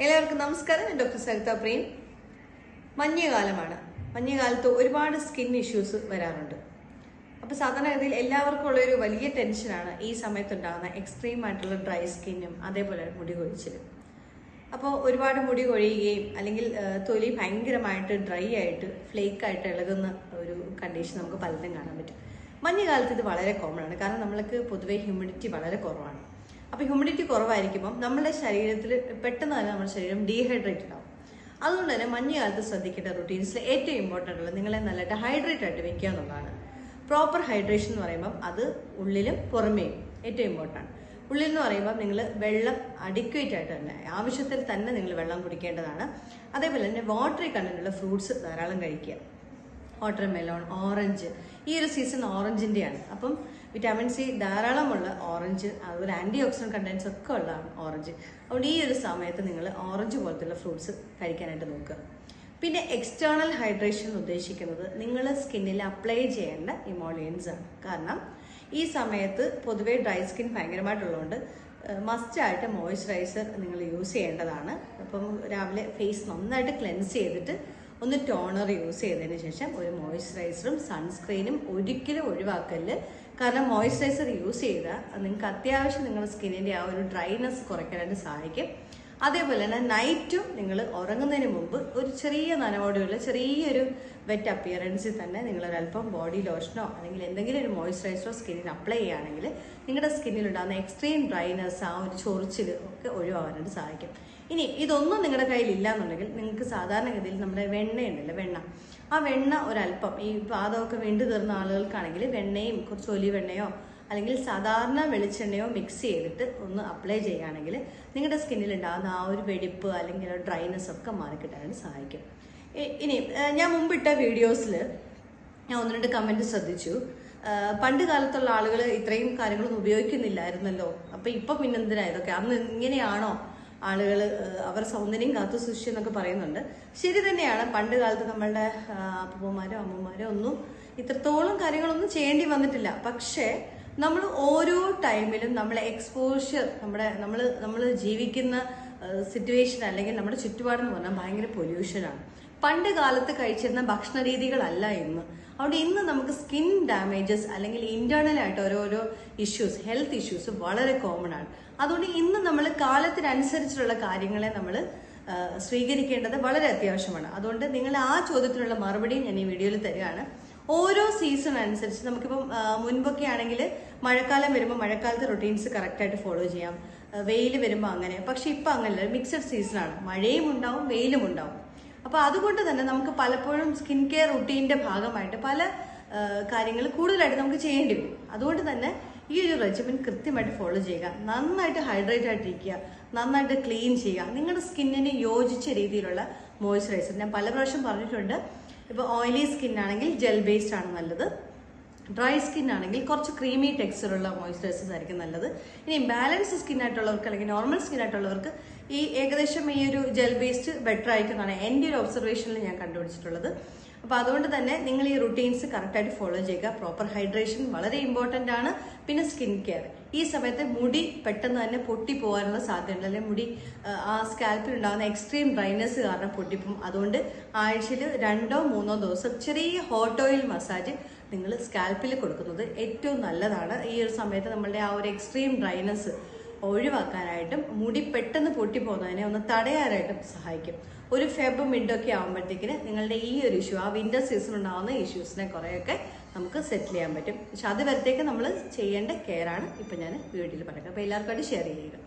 എല്ലാവർക്കും നമസ്കാരം. ഞാൻ ഡോക്ടർ സരിത പ്രേം. മഞ്ഞുകാലമാണ്. മഞ്ഞുകാലത്ത് ഒരുപാട് സ്കിൻ ഇഷ്യൂസ് വരാറുണ്ട്. അപ്പോൾ സാധാരണഗതിയിൽ എല്ലാവർക്കും ഉള്ളൊരു വലിയ ടെൻഷനാണ് ഈ സമയത്തുണ്ടാകുന്ന എക്സ്ട്രീം ആയിട്ടുള്ള ഡ്രൈ സ്കിന്നും അതേപോലെ മുടി കൊഴിച്ചിലും. അപ്പോൾ ഒരുപാട് മുടി കൊഴിയുകയും അല്ലെങ്കിൽ തൊലി ഭയങ്കരമായിട്ട് ഡ്രൈ ആയിട്ട് ഫ്ലേക്കായിട്ട് ഇളകുന്ന ഒരു കണ്ടീഷൻ നമുക്ക് പലതും കാണാൻ പറ്റും. മഞ്ഞുകാലത്ത് ഇത് വളരെ കോമൺ ആണ്. കാരണം നമ്മൾക്ക് പൊതുവേ ഹ്യൂമിഡിറ്റി വളരെ കുറവാണ്. അപ്പോൾ ഹ്യൂമിഡിറ്റി കുറവായിരിക്കുമ്പം നമ്മുടെ ശരീരത്തിൽ പെട്ടെന്ന് തന്നെ നമ്മുടെ ശരീരം ഡീഹൈഡ്രേറ്റഡ് ആവും. അതുകൊണ്ട് തന്നെ മഞ്ഞുകാലത്ത് ശ്രദ്ധിക്കേണ്ട റുട്ടീൻസിൽ ഏറ്റവും ഇമ്പോർട്ടൻ്റ് ഉള്ളത് നിങ്ങളെ നല്ലതായിട്ട് ഹൈഡ്രേറ്റ് ആയിട്ട് വെക്കുക എന്നുള്ളതാണ്. പ്രോപ്പർ ഹൈഡ്രേഷൻ എന്ന് പറയുമ്പം അത് ഉള്ളിലും പുറമേയും ഏറ്റവും ഇമ്പോർട്ടൻ്റ്. ഉള്ളിൽ എന്ന് പറയുമ്പോൾ നിങ്ങൾ വെള്ളം അഡിക്വേറ്റ് ആയിട്ട് തന്നെ ആവശ്യത്തിൽ തന്നെ നിങ്ങൾ വെള്ളം കുടിക്കേണ്ടതാണ്. അതേപോലെ തന്നെ വാട്ടറി കണ്ടന്റുള്ള ഫ്രൂട്ട്സ് ധാരാളം കഴിക്കുക. വാട്ടർമെലോൺ, ഓറഞ്ച്, ഈ ഒരു സീസൺ ഓറഞ്ചിൻ്റെയാണ്. അപ്പം വിറ്റാമിൻ സി ധാരാളമുള്ള ഓറഞ്ച്, അതുപോലെ ആൻറ്റി ഓക്സിഡൻറ്റ് കണ്ടൻസ് ഒക്കെ ഉള്ളതാണ് ഓറഞ്ച്. അതുകൊണ്ട് ഈ ഒരു സമയത്ത് നിങ്ങൾ ഓറഞ്ച് പോലത്തുള്ള ഫ്രൂട്ട്സ് കഴിക്കാനായിട്ട് നോക്കുക. പിന്നെ എക്സ്റ്റേണൽ ഹൈഡ്രേഷൻ എന്ന് ഉദ്ദേശിക്കുന്നത് നിങ്ങൾ സ്കിന്നിൽ അപ്ലൈ ചെയ്യേണ്ട ഇമോളിയൻസ് ആണ്. കാരണം ഈ സമയത്ത് പൊതുവേ ഡ്രൈ സ്കിൻ ഭയങ്കരമായിട്ടുള്ളതുകൊണ്ട് മസ്റ്റായിട്ട് മോയ്സ്ചറൈസർ നിങ്ങൾ യൂസ് ചെയ്യേണ്ടതാണ്. അപ്പം രാവിലെ ഫേസ് നന്നായിട്ട് ക്ലെൻസ് ചെയ്തിട്ട് ഒന്ന് ടോണർ യൂസ് ചെയ്തതിന് ശേഷം ഒരു മോയ്സ്ചറൈസറും സൺസ്ക്രീനും ഒരിക്കലും ഒഴിവാക്കല്. കാരണം മോയ്സ്ചറൈസർ യൂസ് ചെയ്താൽ നിങ്ങൾക്ക് അത്യാവശ്യം നിങ്ങളുടെ സ്കിന്നിൻ്റെ ആ ഒരു ഡ്രൈനെസ് കുറയ്ക്കാനായിട്ട് സഹായിക്കും. അതേപോലെ തന്നെ നൈറ്റും നിങ്ങൾ ഉറങ്ങുന്നതിന് മുമ്പ് ഒരു ചെറിയ നനവോടെയുള്ള ചെറിയൊരു വെറ്റ് അപ്പിയറൻസിൽ തന്നെ നിങ്ങളൊരല്പം ബോഡി ലോഷനോ അല്ലെങ്കിൽ എന്തെങ്കിലും ഒരു മോയ്സ്ചറൈസറോ സ്കിന്നിന് അപ്ലൈ ചെയ്യുകയാണെങ്കിൽ നിങ്ങളുടെ സ്കിന്നിലുണ്ടാകുന്ന എക്സ്ട്രീം ഡ്രൈനെസ്, ആ ഒരു ചൊറിച്ചിൽ ഒക്കെ ഒഴിവാകാനായിട്ട് സഹായിക്കും. ഇനി ഇതൊന്നും നിങ്ങളുടെ കയ്യിലില്ല എന്നുണ്ടെങ്കിൽ നിങ്ങൾക്ക് സാധാരണഗതിയിൽ നമ്മുടെ വെണ്ണയുണ്ടല്ലോ, ആ വെണ്ണ ഒരല്പം ഈ പാദമൊക്കെ വീണ്ടു തീർന്ന ആളുകൾക്കാണെങ്കിൽ വെണ്ണയും കുറച്ച് ഒലിവെണ്ണയോ അല്ലെങ്കിൽ സാധാരണ വെളിച്ചെണ്ണയോ മിക്സ് ചെയ്തിട്ട് ഒന്ന് അപ്ലൈ ചെയ്യുകയാണെങ്കിൽ നിങ്ങളുടെ സ്കിന്നിൽ ഉണ്ടാകുന്ന ആ ഒരു വെടിപ്പ് അല്ലെങ്കിൽ ഡ്രൈനെസ് ഒക്കെ മാറിക്കിട്ടാനായിട്ട് സഹായിക്കും. ഇനി ഞാൻ മുമ്പിട്ട വീഡിയോസിൽ ഞാൻ 1-2 കമൻറ്റ് ശ്രദ്ധിച്ചു. പണ്ട് കാലത്തുള്ള ആളുകൾ ഇത്രയും കാര്യങ്ങളൊന്നും ഉപയോഗിക്കുന്നില്ലായിരുന്നല്ലോ, അപ്പം ഇപ്പം പിന്നെന്തിനാ ഇതൊക്കെ, അന്ന് ഇങ്ങനെയാണോ ആളുകൾ അവർ സൗന്ദര്യം കാത്തു സൂക്ഷിച്ചു എന്നൊക്കെ പറയുന്നുണ്ട്. ശരി തന്നെയാണ്. പണ്ട് കാലത്ത് നമ്മളുടെ അപ്പൂപ്പന്മാരോ അമ്മൂമ്മമാരോ ഒന്നും ഇത്രത്തോളം കാര്യങ്ങളൊന്നും ചെയ്യേണ്ടി വന്നിട്ടില്ല. പക്ഷേ നമ്മൾ ഓരോ ടൈമിലും നമ്മളെ എക്സ്പോഷ്യർ, നമ്മൾ ജീവിക്കുന്ന സിറ്റുവേഷൻ അല്ലെങ്കിൽ നമ്മുടെ ചുറ്റുപാടെന്ന് പറഞ്ഞാൽ ഭയങ്കര പൊല്യൂഷനാണ്. പണ്ട് കാലത്ത് കഴിച്ചിരുന്ന ഭക്ഷണ രീതികളല്ല ഇന്ന്. അതുകൊണ്ട് ഇന്ന് നമുക്ക് സ്കിൻ ഡാമേജസ് അല്ലെങ്കിൽ ഇന്റേണൽ ആയിട്ട് ഓരോരോ ഇഷ്യൂസ്, ഹെൽത്ത് ഇഷ്യൂസ് വളരെ കോമൺ ആണ്. അതുകൊണ്ട് ഇന്ന് നമ്മൾ കാലത്തിനനുസരിച്ചുള്ള കാര്യങ്ങളെ നമ്മൾ സ്വീകരിക്കേണ്ടത് വളരെ അത്യാവശ്യമാണ്. അതുകൊണ്ട് നിങ്ങൾ ആ ചോദ്യത്തിനുള്ള മറുപടിയും ഞാൻ ഈ വീഡിയോയിൽ തരികയാണ്. ഓരോ സീസൺ അനുസരിച്ച് നമുക്കിപ്പം മുൻപൊക്കെ ആണെങ്കിൽ മഴക്കാലം വരുമ്പോൾ മഴക്കാലത്തെ റൊട്ടീൻസ് കറക്റ്റായിട്ട് ഫോളോ ചെയ്യാം, വെയിൽ വരുമ്പോൾ അങ്ങനെ. പക്ഷെ ഇപ്പം അങ്ങനെയല്ല, മിക്സഡ് സീസണാണ്, മഴയും ഉണ്ടാവും വെയിലും ഉണ്ടാവും. അപ്പോൾ അതുകൊണ്ട് തന്നെ നമുക്ക് പലപ്പോഴും സ്കിൻ കെയർ റുട്ടീൻ്റെ ഭാഗമായിട്ട് പല കാര്യങ്ങൾ കൂടുതലായിട്ട് നമുക്ക് ചെയ്യേണ്ടി വരും. അതുകൊണ്ട് തന്നെ ഈ ഒരു റെജിമെൻ കൃത്യമായിട്ട് ഫോളോ ചെയ്യുക, നന്നായിട്ട് ഹൈഡ്രേറ്റ് ആയിട്ടിരിക്കുക, നന്നായിട്ട് ക്ലീൻ ചെയ്യുക, നിങ്ങളുടെ സ്കിന്നിന് യോജിച്ച രീതിയിലുള്ള മോയ്സ്ചറൈസർ. ഞാൻ പല പ്രാവശ്യം പറഞ്ഞിട്ടുണ്ട്. ഇപ്പോൾ ഓയിലി സ്കിൻ ആണെങ്കിൽ ജെൽ ബേസ്ഡ് ആണ് നല്ലത്. ഡ്രൈ സ്കിൻ ആണെങ്കിൽ കുറച്ച് ക്രീമി ടെക്സ്ചറുള്ള മോയ്സ്ചറൈസേഴ്സ് ആയിരിക്കും നല്ലത്. ഇനി ബാലൻസ് സ്കിൻ ആയിട്ടുള്ളവർക്ക് അല്ലെങ്കിൽ നോർമൽ സ്കിൻ ആയിട്ടുള്ളവർക്ക് ഈ ഏകദേശം ഈ ഒരു ജെൽ ബേസ്ഡ് ബെറ്റർ ആയിരിക്കും എന്നാണ് എൻ്റെ ഒരു ഒബ്സർവേഷനിൽ ഞാൻ കണ്ടുപിടിച്ചിട്ടുള്ളത്. അപ്പോൾ അതുകൊണ്ട് തന്നെ നിങ്ങൾ ഈ റുട്ടീൻസ് കറക്റ്റായിട്ട് ഫോളോ ചെയ്യുക. പ്രോപ്പർ ഹൈഡ്രേഷൻ വളരെ ഇമ്പോർട്ടൻ്റ് ആണ്. പിന്നെ സ്കിൻ കെയർ. ഈ സമയത്ത് മുടി പെട്ടെന്ന് തന്നെ പൊട്ടിപ്പോകാനുള്ള സാധ്യതയുണ്ട്. അല്ലെങ്കിൽ മുടി ആ സ്കാൽപ്പിൽ ഉണ്ടാകുന്ന എക്സ്ട്രീം ഡ്രൈനെസ് കാരണം പൊട്ടിപ്പോകും. അതുകൊണ്ട് ആഴ്ചയിൽ 2-3 ദിവസം ചെറിയ ഹോട്ട് ഓയിൽ മസാജ് നിങ്ങൾ സ്കാൽപ്പിൽ കൊടുക്കുന്നത് ഏറ്റവും നല്ലതാണ്. ഈ ഒരു സമയത്ത് നമ്മളുടെ ആ ഒരു എക്സ്ട്രീം ഡ്രൈനെസ് ഒഴിവാക്കാനായിട്ടും മുടി പെട്ടെന്ന് പൊട്ടിപ്പോകുന്നതിനെ ഒന്ന് തടയാനായിട്ടും സഹായിക്കും. ഒരു ഫെബ് മിഡൊക്കെ ആകുമ്പോഴത്തേക്കിന് നിങ്ങളുടെ ഈ ഒരു ഇഷ്യൂ, ആ വിന്റർ സീസൺ ഉണ്ടാകുന്ന ഇഷ്യൂസിനെ കുറേയൊക്കെ നമുക്ക് സെറ്റിൽ ചെയ്യാൻ പറ്റും. പക്ഷെ അത് വരത്തേക്ക് നമ്മൾ ചെയ്യേണ്ട കെയറാണ് ഇപ്പം ഞാൻ വീഡിയോയിൽ പറയുന്നത്. അപ്പോൾ എല്ലാവർക്കും ഷെയർ ചെയ്യുക.